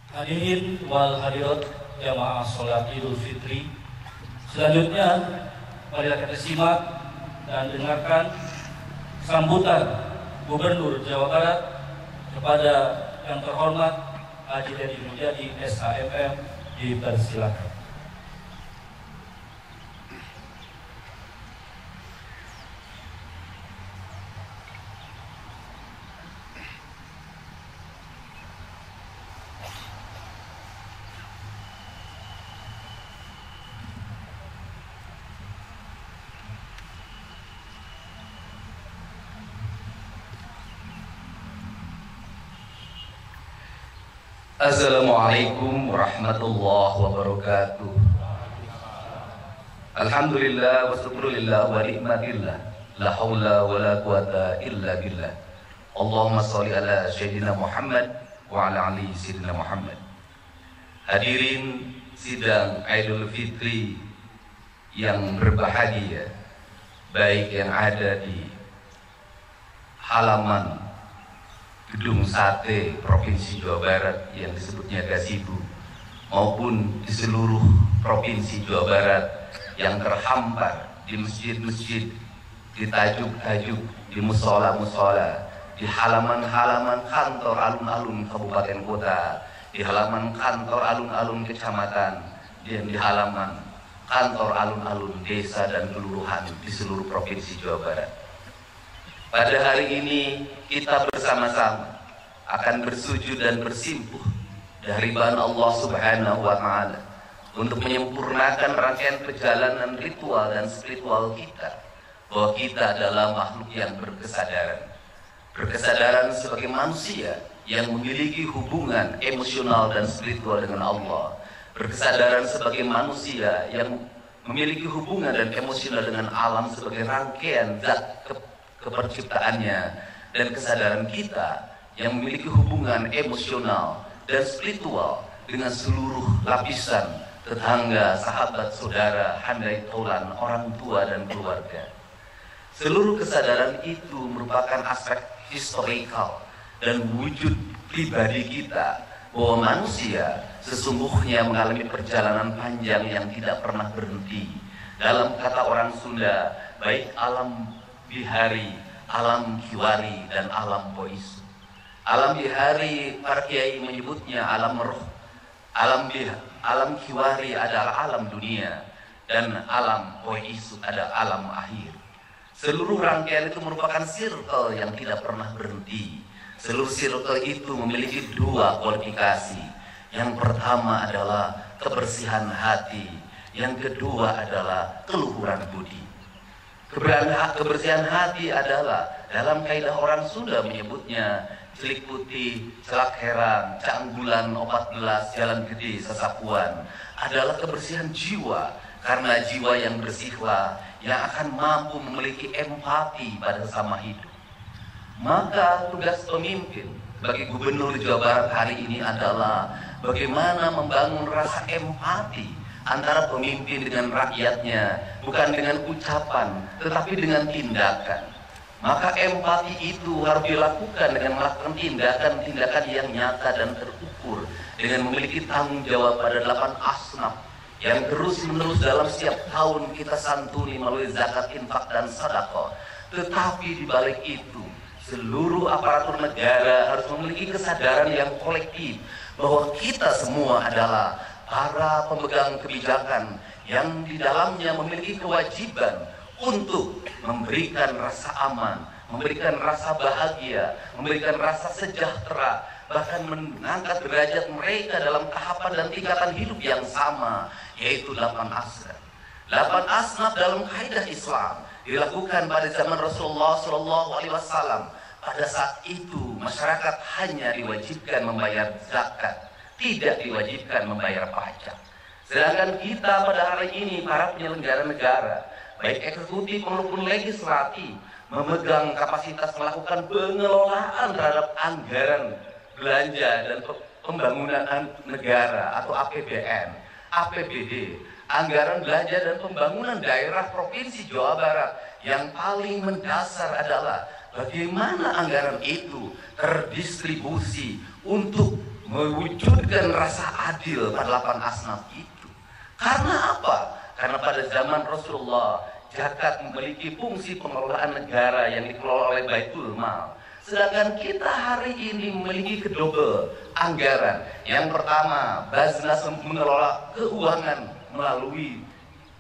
Hadirin wal hadirat jamaah sholat Idul Fitri. Selanjutnya, marilah kita simak dan dengarkan sambutan Gubernur Jawa Barat kepada yang terhormat Haji Dedi Mulyadi SHMM. Dipersilakan. Assalamualaikum warahmatullahi wabarakatuh. Alhamdulillah wa syukrulillah wa nikmatillah. La haula wa la quwata illa billah. Allahumma sholli ala Sayyidina Muhammad wa ala ali Sayyidina Muhammad. Hadirin sidang Idul Fitri yang berbahagia, baik yang ada di halaman Gedung Sate Provinsi Jawa Barat yang disebutnya Gazebo, maupun di seluruh Provinsi Jawa Barat yang terhampar di masjid-masjid, di tajuk-tajuk, di musola-musola, di halaman-halaman kantor alun-alun kabupaten kota, di halaman kantor alun-alun kecamatan, dan di halaman kantor alun-alun desa dan kelurahan di seluruh Provinsi Jawa Barat. Pada hari ini kita bersama-sama akan bersujud dan bersimpuh dari hadirat Allah Subhanahu wa Ta'ala untuk menyempurnakan rangkaian perjalanan ritual dan spiritual kita, bahwa kita adalah makhluk yang berkesadaran sebagai manusia yang memiliki hubungan emosional dan spiritual dengan Allah, berkesadaran sebagai manusia yang memiliki hubungan dan emosional dengan alam sebagai rangkaian zat keperciptaannya, dan kesadaran kita yang memiliki hubungan emosional dan spiritual dengan seluruh lapisan tetangga, sahabat, saudara, handai taulan, orang tua dan keluarga. Seluruh kesadaran itu merupakan aspek historikal dan wujud pribadi kita, bahwa manusia sesungguhnya mengalami perjalanan panjang yang tidak pernah berhenti. Dalam kata orang Sunda, baik alam bihari, alam kiwari, dan alam poisu. Alam bihari para kiai menyebutnya alam roh, alam kiwari adalah alam dunia, dan alam poisu adalah alam akhir. Seluruh rangkaian itu merupakan circle yang tidak pernah berhenti. Seluruh circle itu memiliki dua kualifikasi. Yang pertama adalah kebersihan hati, yang kedua adalah keluhuran budi. Kebersihan hati adalah, dalam kaidah orang Sunda menyebutnya celik putih, celak herang, canggulan, opat gelas, jalan gede, sesapuan, adalah kebersihan jiwa. Karena jiwa yang bersihlah yang akan mampu memiliki empati pada sesama hidup. Maka tugas pemimpin bagi Gubernur Jawa Barat hari ini adalah bagaimana membangun rasa empati antara pemimpin dengan rakyatnya, bukan dengan ucapan, tetapi dengan tindakan. Maka empati itu harus dilakukan dengan melakukan tindakan-tindakan yang nyata dan terukur, dengan memiliki tanggung jawab pada 8 asnaf yang terus-menerus dalam setiap tahun kita santuni melalui zakat, infak, dan sedekah. Tetapi di balik itu, seluruh aparatur negara harus memiliki kesadaran yang kolektif bahwa kita semua adalah para pemegang kebijakan yang di dalamnya memiliki kewajiban untuk memberikan rasa aman, memberikan rasa bahagia, memberikan rasa sejahtera, bahkan mengangkat derajat mereka dalam tahapan dan tingkatan hidup yang sama, yaitu 8 asnaf. 8 asnaf dalam kaidah Islam dilakukan pada zaman Rasulullah SAW. Pada saat itu masyarakat hanya diwajibkan membayar zakat, tidak diwajibkan membayar pajak. Sedangkan kita pada hari ini, para penyelenggara negara, baik eksekutif maupun legislatif, memegang kapasitas melakukan pengelolaan terhadap anggaran belanja dan pembangunan negara atau APBN, APBD, anggaran belanja dan pembangunan daerah Provinsi Jawa Barat. Yang paling mendasar adalah bagaimana anggaran itu terdistribusi untuk mewujudkan rasa adil pada 8 asnaf itu. Karena apa? Karena pada zaman Rasulullah, zakat memiliki fungsi pengelolaan negara yang dikelola oleh Baitul Mal. Sedangkan kita hari ini memiliki kedobel anggaran. Yang pertama, Basnas mengelola keuangan melalui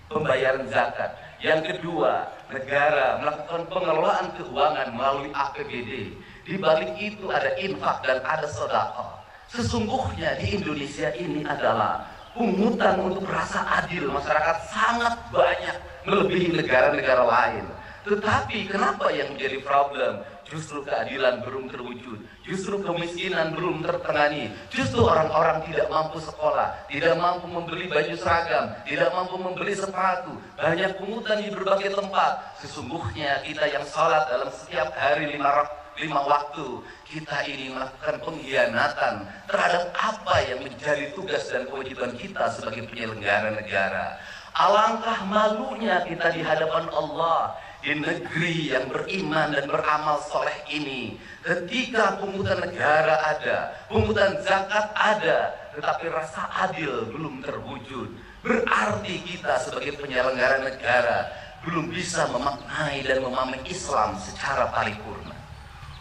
pembayaran zakat. Yang kedua, negara melakukan pengelolaan keuangan melalui APBD. Di balik itu ada infak dan ada sedekah. Sesungguhnya di Indonesia ini adalah pungutan untuk rasa adil masyarakat sangat banyak melebihi negara-negara lain. Tetapi kenapa yang menjadi problem? Justru keadilan belum terwujud, justru kemiskinan belum tertangani, justru orang-orang tidak mampu sekolah, tidak mampu membeli baju seragam, tidak mampu membeli sepatu, banyak pungutan di berbagai tempat. Sesungguhnya kita yang sholat dalam setiap hari 5 waktu, kita ini melakukan pengkhianatan terhadap apa yang menjadi tugas dan kewajiban kita sebagai penyelenggara negara. Alangkah malunya kita di hadapan Allah di negeri yang beriman dan beramal soleh ini, ketika pungutan negara ada, pungutan zakat ada, tetapi rasa adil belum terwujud. Berarti kita sebagai penyelenggara negara belum bisa memaknai dan memahami Islam secara paripurna.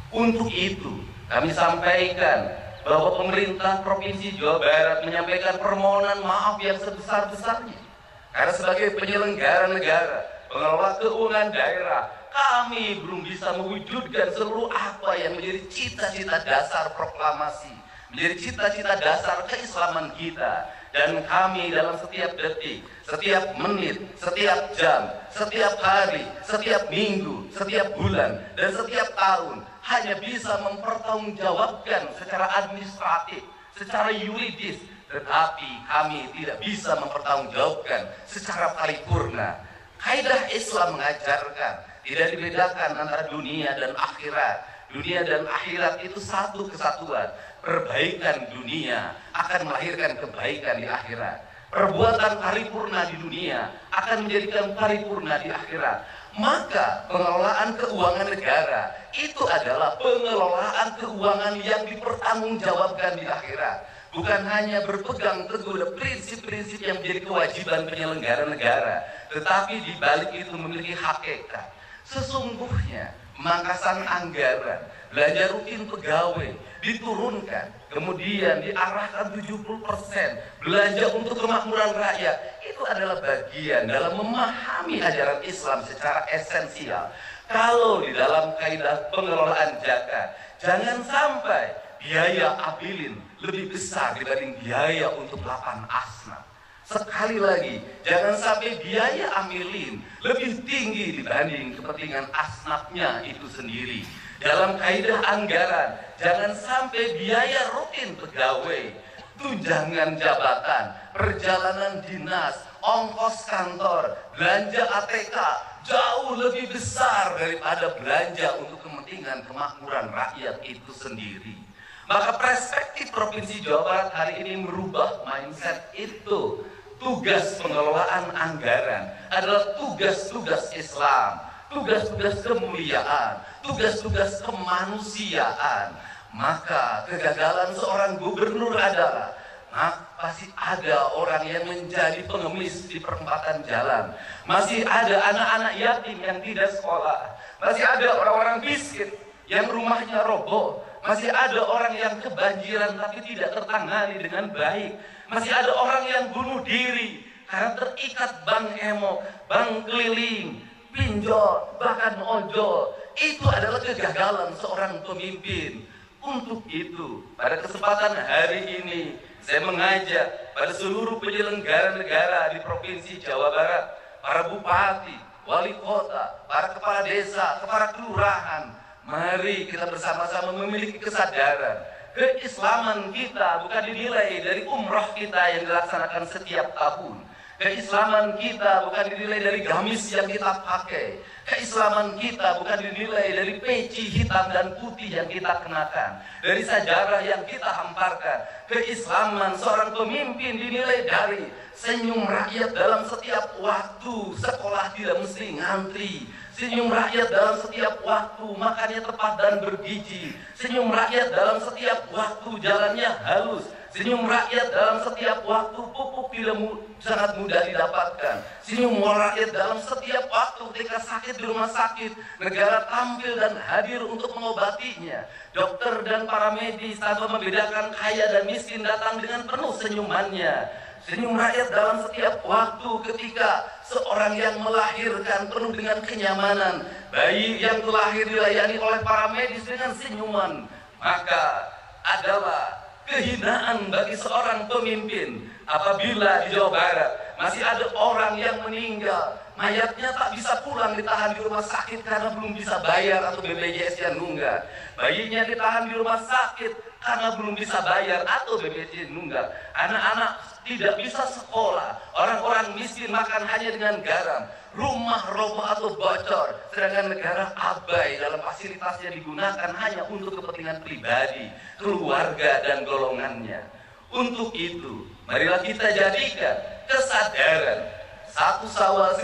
Untuk itu kami sampaikan bahwa pemerintah Provinsi Jawa Barat menyampaikan permohonan maaf yang sebesar-besarnya. Karena sebagai penyelenggara negara, pengelola keuangan daerah, kami belum bisa mewujudkan seluruh apa yang menjadi cita-cita dasar proklamasi, menjadi cita-cita dasar keislaman kita. Dan kami dalam setiap detik, setiap menit, setiap jam, setiap hari, setiap minggu, setiap bulan, dan setiap tahun hanya bisa mempertanggungjawabkan secara administratif, secara yuridis, tetapi kami tidak bisa mempertanggungjawabkan secara paripurna. Kaidah Islam mengajarkan tidak dibedakan antara dunia dan akhirat. Dunia dan akhirat itu satu kesatuan. Perbaikan dunia akan melahirkan kebaikan di akhirat. Perbuatan paripurna di dunia akan menjadikan paripurna di akhirat. Maka pengelolaan keuangan negara itu adalah pengelolaan keuangan yang dipertanggungjawabkan di akhirat. Bukan hanya berpegang teguh prinsip-prinsip yang menjadi kewajiban penyelenggara negara, tetapi di balik itu memiliki hakikat. Sesungguhnya pemangkasan anggaran, belanja rutin pegawai diturunkan, kemudian diarahkan 70% belanja untuk kemakmuran rakyat. Itu adalah bagian dalam memahami ajaran Islam secara esensial. Kalau di dalam kaidah pengelolaan zakat, jangan sampai biaya abilin lebih besar dibanding biaya untuk 8 asnaf. Sekali lagi, jangan sampai biaya amilin lebih tinggi dibanding kepentingan asnafnya itu sendiri. Dalam kaidah anggaran, jangan sampai biaya rutin pegawai, tunjangan jabatan, perjalanan dinas, ongkos kantor, belanja ATK jauh lebih besar daripada belanja untuk kepentingan kemakmuran rakyat itu sendiri. Maka perspektif Provinsi Jawa Barat hari ini merubah mindset itu. Tugas pengelolaan anggaran adalah tugas-tugas Islam, tugas-tugas kemuliaan, tugas-tugas kemanusiaan. Maka kegagalan seorang gubernur adalah masih ada orang yang menjadi pengemis di perempatan jalan, masih ada anak-anak yatim yang tidak sekolah, masih ada orang-orang miskin yang rumahnya roboh, masih ada orang yang kebanjiran tapi tidak tertangani dengan baik, masih ada orang yang bunuh diri karena terikat bank emo, bank keliling, pinjol, bahkan ojol. Itu adalah kegagalan seorang pemimpin. Untuk itu, pada kesempatan hari ini, saya mengajak pada seluruh penyelenggara negara di Provinsi Jawa Barat, para bupati, wali kota, para kepala desa, kepala kelurahan, mari kita bersama-sama memiliki kesadaran. Keislaman kita bukan dinilai dari umrah kita yang dilaksanakan setiap tahun. Keislaman kita bukan dinilai dari gamis yang kita pakai. Keislaman kita bukan dinilai dari peci hitam dan putih yang kita kenakan, dari sajarah yang kita hamparkan. Keislaman seorang pemimpin dinilai dari senyum rakyat dalam setiap waktu. Sekolah tidak mesti ngantri. Senyum rakyat dalam setiap waktu makannya tepat dan bergizi. Senyum rakyat dalam setiap waktu jalannya halus. Senyum rakyat dalam setiap waktu pupuk tidak sangat mudah didapatkan. Senyum rakyat dalam setiap waktu ketika sakit di rumah sakit, negara tampil dan hadir untuk mengobatinya. Dokter dan para medis tanpa membedakan kaya dan miskin datang dengan penuh senyumannya. Senyum rakyat dalam setiap waktu ketika seorang yang melahirkan penuh dengan kenyamanan, bayi yang terlahir dilayani oleh para medis dengan senyuman. Maka adalah kehinaan bagi seorang pemimpin apabila di Jawa Barat masih ada orang yang meninggal, mayatnya tak bisa pulang, ditahan di rumah sakit karena belum bisa bayar atau BPJS-nya nunggak. Bayinya ditahan di rumah sakit karena belum bisa bayar atau BPJS nunggak. Anak-anak tidak bisa sekolah, orang-orang miskin makan hanya dengan garam, rumah roboh atau bocor, sedangkan negara abai dalam fasilitasnya digunakan hanya untuk kepentingan pribadi, keluarga dan golongannya. Untuk itu, marilah kita jadikan kesadaran 1 Syawal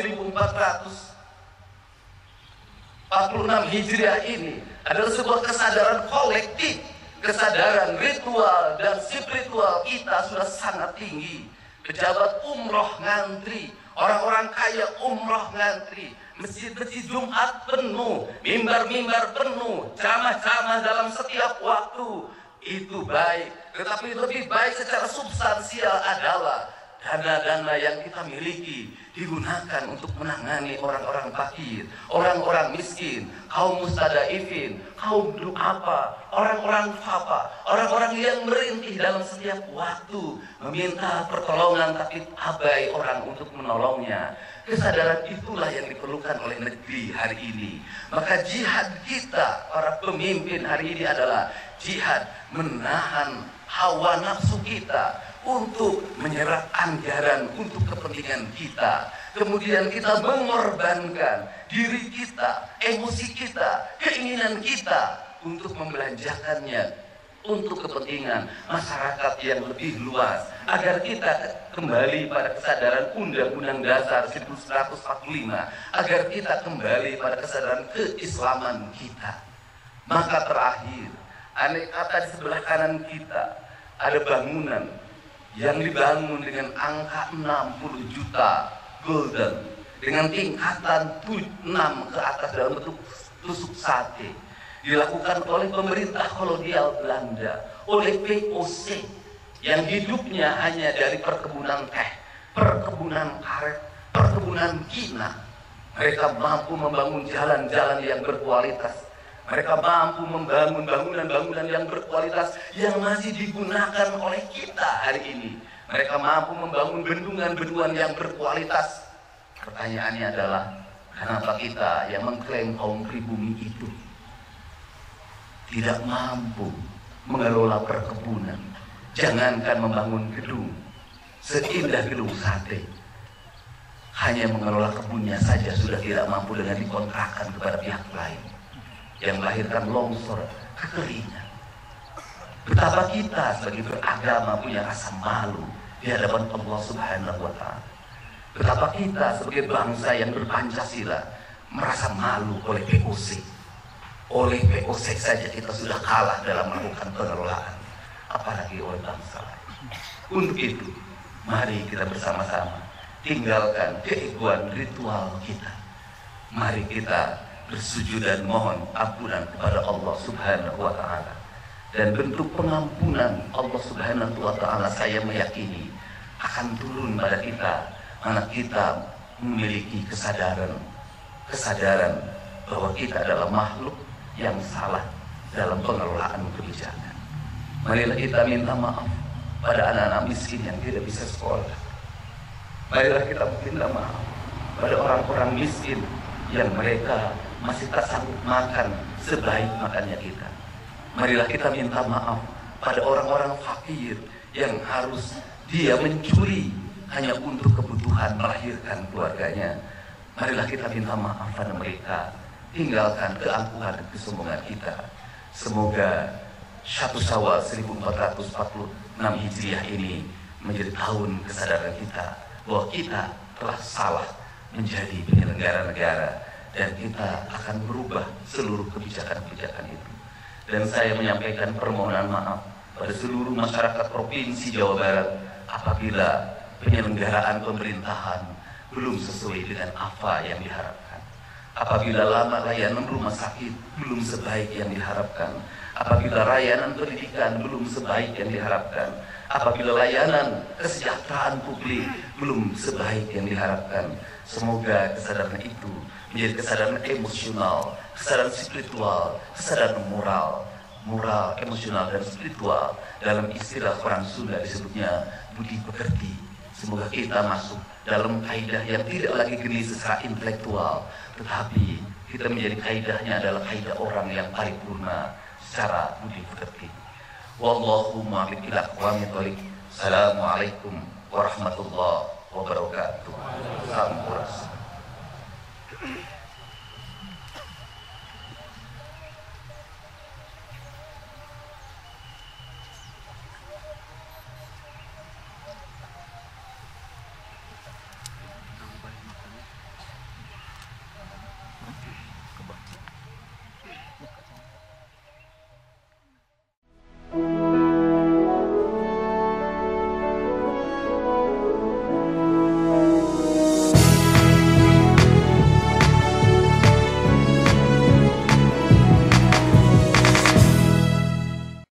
1446 Hijriah ini adalah sebuah kesadaran kolektif. Kesadaran ritual dan spiritual kita sudah sangat tinggi. Pejabat umroh ngantri, orang-orang kaya umroh ngantri, masjid-masjid Jumat penuh, mimbar-mimbar penuh, ceramah-ceramah dalam setiap waktu. Itu baik, tetapi lebih baik secara substansial adalah dana-dana yang kita miliki digunakan untuk menangani orang-orang fakir, orang-orang miskin, kaum mustadafin, kaum du'afa, orang-orang fafa, orang-orang yang merintih dalam setiap waktu meminta pertolongan tapi abai orang untuk menolongnya. Kesadaran itulah yang diperlukan oleh negeri hari ini. Maka jihad kita para pemimpin hari ini adalah jihad menahan hawa nafsu kita untuk menyerap anggaran untuk kepentingan kita. Kemudian kita mengorbankan diri kita, emosi kita, keinginan kita untuk membelanjakannya untuk kepentingan masyarakat yang lebih luas, agar kita kembali pada kesadaran Undang-Undang Dasar 1945, agar kita kembali pada kesadaran keislaman kita. Maka terakhir, andai kata di sebelah kanan kita ada bangunan yang dibangun dengan angka 60 juta golden, dengan tingkatan 6 ke atas dalam bentuk tusuk sate, dilakukan oleh pemerintah kolonial Belanda, oleh VOC yang hidupnya hanya dari perkebunan teh, perkebunan karet, perkebunan kina. Mereka mampu membangun jalan-jalan yang berkualitas. Mereka mampu membangun bangunan-bangunan yang berkualitas yang masih digunakan oleh kita hari ini. Mereka mampu membangun bendungan-bendungan yang berkualitas. Pertanyaannya adalah, kenapa kita yang mengklaim kaum pribumi itu tidak mampu mengelola perkebunan? Jangankan membangun gedung seindah gedung sate, hanya mengelola kebunnya saja sudah tidak mampu dengan dikontrakkan kepada pihak lain, yang melahirkan longsor, kekeringan. Betapa kita sebagai beragama punya rasa malu di hadapan Allah Subhanahu wa Ta'ala. Betapa kita sebagai bangsa yang berpancasila merasa malu oleh VOC. Oleh VOC saja kita sudah kalah dalam melakukan pengelolaan, apalagi oleh bangsa lain. Untuk itu, mari kita bersama-sama tinggalkan keegoan ritual kita. Mari kita bersujud dan mohon ampunan kepada Allah Subhanahu wa Ta'ala. Dan bentuk pengampunan Allah Subhanahu wa Ta'ala, saya meyakini akan turun pada kita mana kita memiliki kesadaran bahwa kita adalah makhluk yang salah dalam pengelolaan kebijakan. Marilah kita minta maaf pada anak-anak miskin yang tidak bisa sekolah. Marilah kita minta maaf pada orang-orang miskin yang mereka masih tak sanggup makan sebaik makannya kita. Marilah kita minta maaf pada orang-orang fakir yang harus dia mencuri hanya untuk kebutuhan melahirkan keluarganya. Marilah kita minta maaf pada mereka, tinggalkan keangkuhan dan kesombongan kita. Semoga 1 Syawal 1446 Hijriah ini menjadi tahun kesadaran kita bahwa kita telah salah menjadi penyelenggara negara, dan kita akan merubah seluruh kebijakan-kebijakan itu. Dan saya menyampaikan permohonan maaf pada seluruh masyarakat Provinsi Jawa Barat apabila penyelenggaraan pemerintahan belum sesuai dengan apa yang diharapkan, apabila lama layanan rumah sakit belum sebaik yang diharapkan, apabila layanan pendidikan belum sebaik yang diharapkan, apabila layanan kesejahteraan publik belum sebaik yang diharapkan. Semoga kesadaran itu menjadi kesadaran emosional, kesadaran spiritual, kesadaran moral, emosional, dan spiritual. Dalam istilah orang Sunda disebutnya budi pekerti. Semoga kita masuk dalam kaidah yang tidak lagi geni secara intelektual, tetapi kita menjadi kaidahnya adalah kaidah orang yang paripurna secara budi pekerti. Wallahumma ila aqwamit thoriq. Assalamualaikum warahmatullahi wabarakatuh. Salam